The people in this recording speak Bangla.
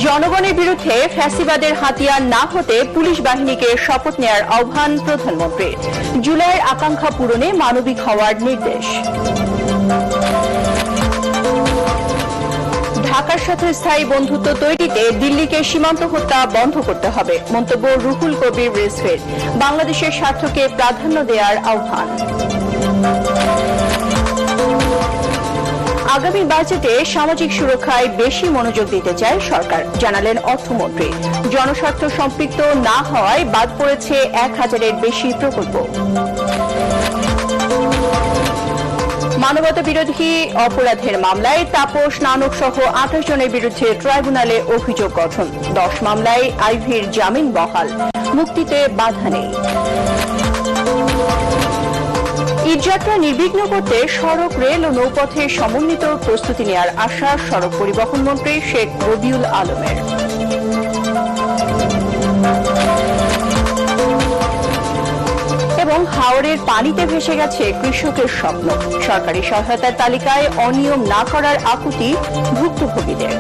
জনগণের বিরুদ্ধে ফ্যাসিবাদের হাতিয়ার না হতে পুলিশ বাহিনীকে শপথ নেয়ার আহ্বান প্রধানমন্ত্রীর। জুলাইয়ের আকাঙ্ক্ষা পূরণে মানবিক হওয়ার নির্দেশ। ঢাকার সাথে স্থায়ী বন্ধুত্ব তৈরিতে দিল্লিকে সীমান্ত হত্যা বন্ধ করতে হবে, মন্তব্য রুহুল কবির রিজভীর। বাংলাদেশের স্বার্থকে প্রাধান্য দেওয়ার আহ্বান। আগামী বাজেটে সামাজিক সুরক্ষায় বেশি মনোযোগ দিতে চায় সরকার, জানালেন অর্থমন্ত্রী। জনস্বার্থ সম্পৃক্ত না হওয়ায় বাদ পড়েছে 1000-এর বেশি প্রকল্প। মানবতা বিরোধী অপরাধের মামলায় তাপস নানক সহ 28 জনের বিরুদ্ধে ট্রাইব্যুনালে অভিযোগ গঠন। 10 মামলায় আইভীর জামিন বহাল, মুক্তিতে বাধা নেই। ঈদযাত্রা নির্বিঘ্ন করতে সড়ক, রেল ও নৌপথের সমন্বিত প্রস্তুতি নেওয়ার আশ্বাস সড়ক পরিবহন মন্ত্রী শেখ রবিউল আলমের। এবং হাওরের পানিতে ভেসে গেছে কৃষকের স্বপ্ন। সরকারি সহায়তার তালিকায় অনিয়ম না করার আকুতি ভুক্তভোগীদের।